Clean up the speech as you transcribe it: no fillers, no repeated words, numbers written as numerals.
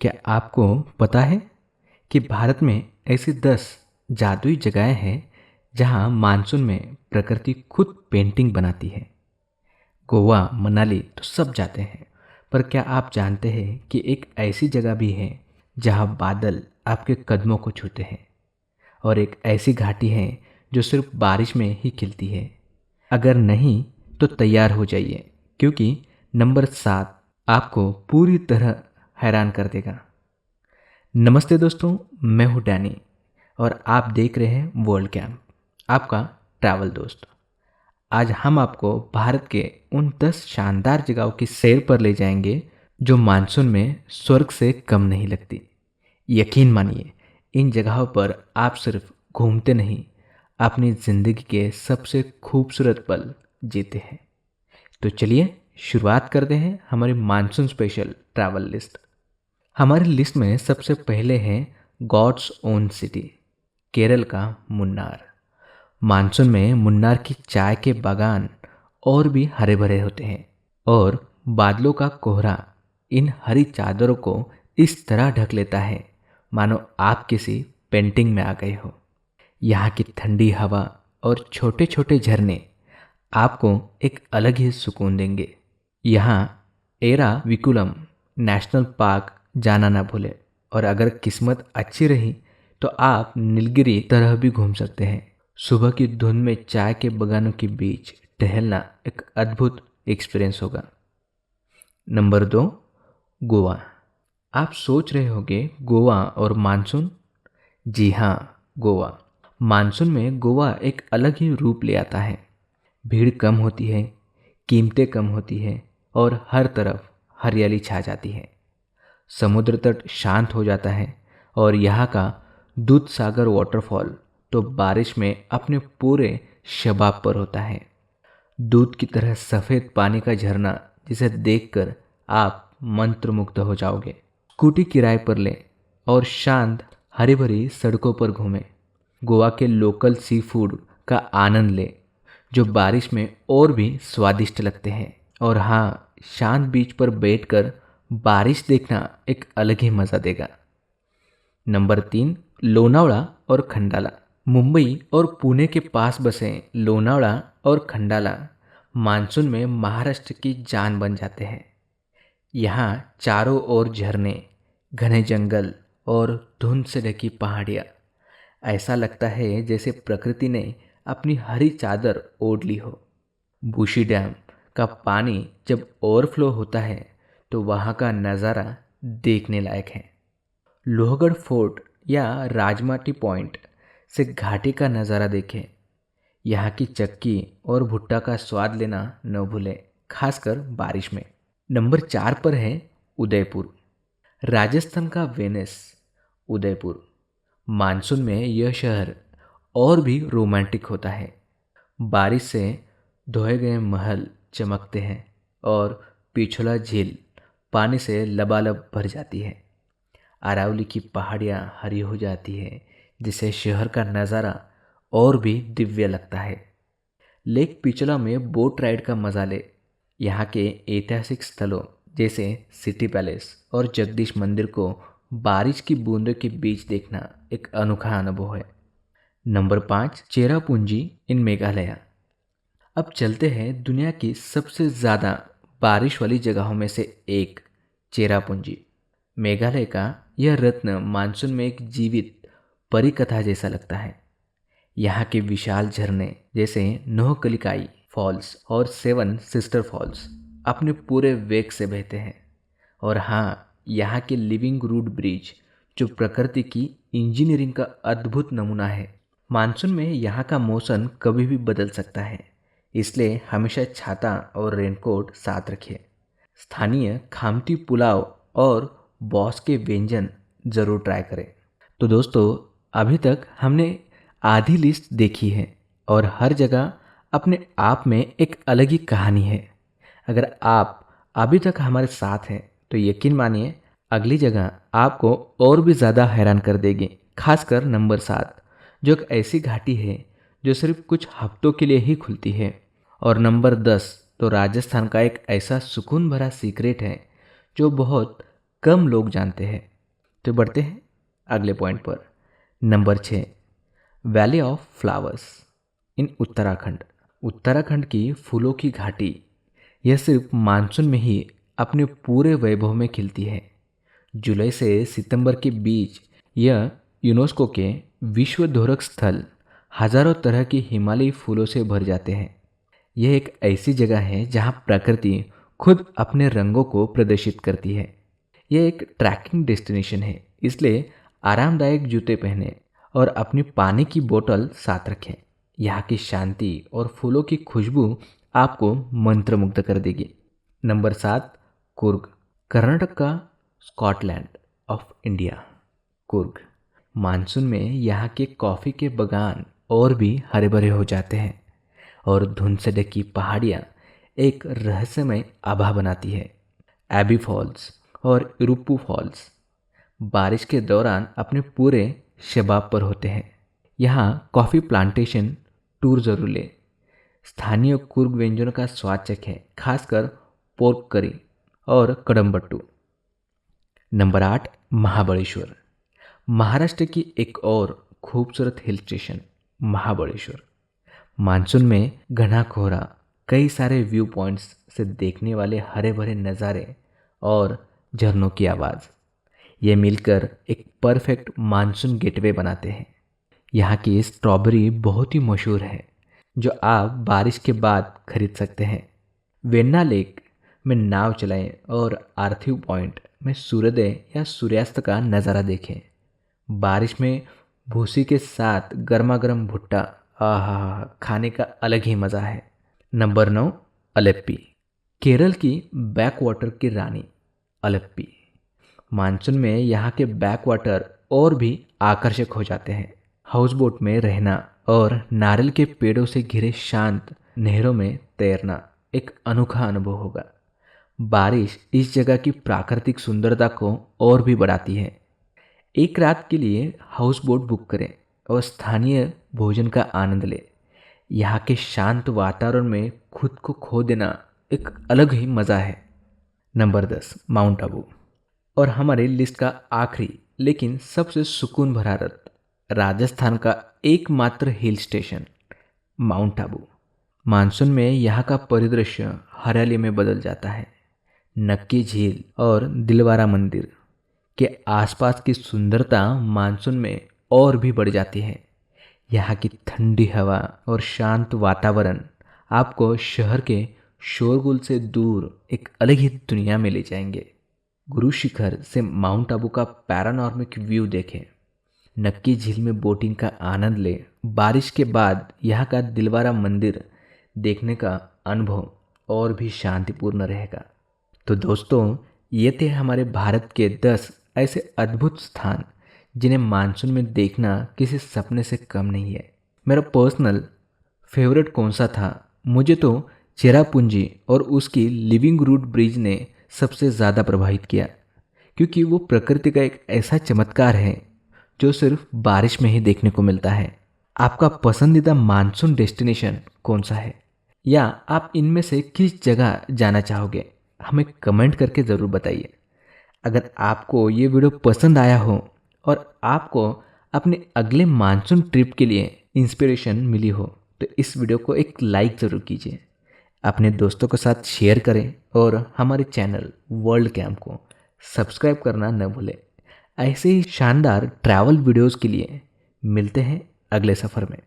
क्या आपको पता है कि भारत में ऐसी 10 जादुई जगहें हैं जहां मानसून में प्रकृति खुद पेंटिंग बनाती है। गोवा, मनाली तो सब जाते हैं, पर क्या आप जानते हैं कि एक ऐसी जगह भी है जहां बादल आपके कदमों को छूते हैं और एक ऐसी घाटी है जो सिर्फ बारिश में ही खिलती है। अगर नहीं तो तैयार हो जाइए, क्योंकि नंबर 7 आपको पूरी तरह हैरान कर देगा। नमस्ते दोस्तों, मैं हूं डैनी और आप देख रहे हैं वर्ल्ड कैंप, आपका ट्रैवल दोस्त। आज हम आपको भारत के उन 10 शानदार जगहों की सैर पर ले जाएंगे जो मानसून में स्वर्ग से कम नहीं लगती। यकीन मानिए, इन जगहों पर आप सिर्फ घूमते नहीं, अपनी जिंदगी के सबसे खूबसूरत पल जीते हैं। तो चलिए शुरुआत करते हैं हमारी मानसून स्पेशल ट्रैवल लिस्ट। हमारी लिस्ट में सबसे पहले है गॉड्स ओन सिटी, केरल का मुन्नार। मानसून में मुन्नार की चाय के बागान और भी हरे भरे होते हैं और बादलों का कोहरा इन हरी चादरों को इस तरह ढक लेता है मानो आप किसी पेंटिंग में आ गए हो। यहाँ की ठंडी हवा और छोटे छोटे झरने आपको एक अलग ही सुकून देंगे। यहाँ एरा विकुलम नेशनल पार्क जाना ना भूले, और अगर किस्मत अच्छी रही तो आप नीलगिरी तरह भी घूम सकते हैं। सुबह की धुंध में चाय के बागानों के बीच टहलना एक अद्भुत एक्सपीरियंस होगा। नंबर 2, गोवा। आप सोच रहे होंगे गोवा और मानसून। जी हाँ, गोवा। मानसून में गोवा एक अलग ही रूप ले आता है। भीड़ कम होती है, कीमतें कम होती है और हर तरफ हरियाली छा जाती है। समुद्र तट शांत हो जाता है और यहाँ का दूध सागर वाटरफॉल तो बारिश में अपने पूरे शबाब पर होता है। दूध की तरह सफ़ेद पानी का झरना जिसे देखकर आप मंत्रमुग्ध हो जाओगे। स्कूटी किराए पर लें और शांत हरी भरी सड़कों पर घूमें। गोवा के लोकल सी फूड का आनंद लें जो बारिश में और भी स्वादिष्ट लगते हैं। और हाँ, शांत बीच पर बैठकर बारिश देखना एक अलग ही मज़ा देगा। नंबर 3, लोनावला और खंडाला। मुंबई और पुणे के पास बसे लोनावला और खंडाला मानसून में महाराष्ट्र की जान बन जाते हैं। यहाँ चारों ओर झरने, घने जंगल और धुंध से ढकी पहाड़ियाँ। ऐसा लगता है जैसे प्रकृति ने अपनी हरी चादर ओढ़ ली हो। बुशी डैम का पानी जब ओवरफ्लो होता है तो वहाँ का नज़ारा देखने लायक है। लोहगढ़ फोर्ट या राजमाटी पॉइंट से घाटी का नज़ारा देखें। यहाँ की चक्की और भुट्टा का स्वाद लेना न भूलें, खासकर बारिश में। नंबर 4 पर है उदयपुर, राजस्थान का वेनिस। उदयपुर मानसून में यह शहर और भी रोमांटिक होता है। बारिश से धोए गए महल चमकते हैं और पिछोला झील पानी से लबालब भर जाती है। अरावली की पहाड़ियाँ हरी हो जाती है, जिससे शहर का नज़ारा और भी दिव्य लगता है। लेक पिछोला में बोट राइड का मजा ले। यहाँ के ऐतिहासिक स्थलों जैसे सिटी पैलेस और जगदीश मंदिर को बारिश की बूंदों के बीच देखना एक अनोखा अनुभव है। नंबर 5, चेरापूंजी इन मेघालय। अब चलते हैं दुनिया की सबसे ज़्यादा बारिश वाली जगहों में से एक, चेरापूंजी। मेघालय का यह रत्न मानसून में एक जीवित परी कथा जैसा लगता है। यहाँ के विशाल झरने जैसे नोहकलिकाई फॉल्स और 7 सिस्टर फॉल्स अपने पूरे वेग से बहते हैं। और हाँ, यहाँ के लिविंग रूट ब्रिज जो प्रकृति की इंजीनियरिंग का अद्भुत नमूना है। मानसून में यहाँ का मौसम कभी भी बदल सकता है, इसलिए हमेशा छाता और रेनकोट साथ रखिए। स्थानीय खामती पुलाव और बॉस के व्यंजन ज़रूर ट्राई करें। तो दोस्तों, अभी तक हमने आधी लिस्ट देखी है और हर जगह अपने आप में एक अलग ही कहानी है। अगर आप अभी तक हमारे साथ हैं तो यकीन मानिए अगली जगह आपको और भी ज़्यादा हैरान कर देगी। खासकर नंबर 7, जो एक ऐसी घाटी है जो सिर्फ कुछ हफ्तों के लिए ही खुलती है। और नंबर 10 तो राजस्थान का एक ऐसा सुकून भरा सीक्रेट है जो बहुत कम लोग जानते हैं। तो बढ़ते हैं अगले पॉइंट पर। Number 6, valley of flowers in Uttarakhand. Uttarakhand की फूलों की घाटी यह सिर्फ मानसून में ही अपने पूरे वैभव में खिलती है। जुलाई से सितंबर के बीच यह यूनेस्को के विश्व धरोहर स्थल हजारों तरह के हिमालयी फूलों से भर जाते हैं। यह एक ऐसी जगह है जहां प्रकृति खुद अपने रंगों को प्रदर्शित करती है। यह एक ट्रैकिंग डेस्टिनेशन है, इसलिए आरामदायक जूते पहने और अपनी पानी की बोतल साथ रखें। यहाँ की शांति और फूलों की खुशबू आपको मंत्रमुग्ध कर देगी। नंबर 7, कुर्ग, कर्नाटक का Scotland of India. Coorg monsoon में यहाँ के कॉफ़ी के बागान और भी हरे भरे हो जाते हैं और धुंध से ढकी पहाड़ियाँ एक रहस्यमय आभा बनाती है। एबी फॉल्स और इरुप्पू फॉल्स बारिश के दौरान अपने पूरे शबाब पर होते हैं। यहाँ कॉफ़ी प्लांटेशन टूर जरूर ले। स्थानीय कुर्ग व्यंजनों का स्वाद चखें, खासकर पोर्क करी और कड़म्बट्टू। नंबर 8, महाबलेश्वर, महाराष्ट्र की एक और खूबसूरत हिल स्टेशन महाबलेश्वर। मानसून में घना कोहरा, कई सारे व्यू पॉइंट्स से देखने वाले हरे भरे नज़ारे और झरनों की आवाज़, ये मिलकर एक परफेक्ट मानसून गेटवे बनाते हैं। यहाँ की स्ट्रॉबेरी बहुत ही मशहूर है, जो आप बारिश के बाद खरीद सकते हैं। वेन्ना लेक में नाव चलाएं और आर्थ्यू पॉइंट में सूर्योदय या सूर्यास्त का नज़ारा देखें। बारिश में भूसी के साथ गर्मा गर्म भुट्टा, आहा, खाने का अलग ही मज़ा है। नंबर 9, अलेप्पी, केरल की बैक वाटर की रानी अलेप्पी। मानसून में यहाँ के बैक वाटर और भी आकर्षक हो जाते हैं। हाउस बोट में रहना और नारियल के पेड़ों से घिरे शांत नहरों में तैरना एक अनोखा अनुभव होगा। बारिश इस जगह की प्राकृतिक सुंदरता को और भी बढ़ाती है। एक रात के लिए हाउस बोट बुक करें और स्थानीय भोजन का आनंद लें। यहाँ के शांत वातावरण में खुद को खो देना एक अलग ही मज़ा है। नंबर 10, माउंट आबू, और हमारे लिस्ट का आखिरी लेकिन सबसे सुकून भरा रथ, राजस्थान का एकमात्र hill station mount Abu. Monsoon में यहाँ का परिदृश्य हरियाली में बदल जाता है। नक्की झील और दिलवारा मंदिर के आसपास की सुंदरता मानसून में और भी बढ़ जाती है। यहाँ की ठंडी हवा और शांत वातावरण आपको शहर के शोरगुल से दूर एक अलग ही दुनिया में ले जाएंगे। गुरु शिखर से माउंट आबू का पैरानॉर्मिक व्यू देखें। नक्की झील में बोटिंग का आनंद लें। बारिश के बाद यहाँ का दिलवारा मंदिर देखने का अनुभव और भी शांतिपूर्ण रहेगा। तो दोस्तों, ये थे हमारे भारत के 10 ऐसे अद्भुत स्थान जिन्हें मानसून में देखना किसी सपने से कम नहीं है। मेरा पर्सनल फेवरेट कौन सा था? मुझे तो चेरापूंजी और उसकी लिविंग रूट ब्रिज ने सबसे ज़्यादा प्रभावित किया, क्योंकि वो प्रकृति का एक ऐसा चमत्कार है जो सिर्फ बारिश में ही देखने को मिलता है। आपका पसंदीदा मानसून डेस्टिनेशन कौन सा है, या आप इनमें से किस जगह जाना चाहोगे? हमें कमेंट करके ज़रूर बताइए। अगर आपको ये वीडियो पसंद आया हो और आपको अपने अगले मानसून ट्रिप के लिए इंस्पिरेशन मिली हो, तो इस वीडियो को एक लाइक ज़रूर कीजिए, अपने दोस्तों के साथ शेयर करें और हमारे चैनल वर्ल्ड कैंप को सब्सक्राइब करना न भूलें। ऐसे ही शानदार ट्रैवल वीडियोस के लिए मिलते हैं अगले सफ़र में।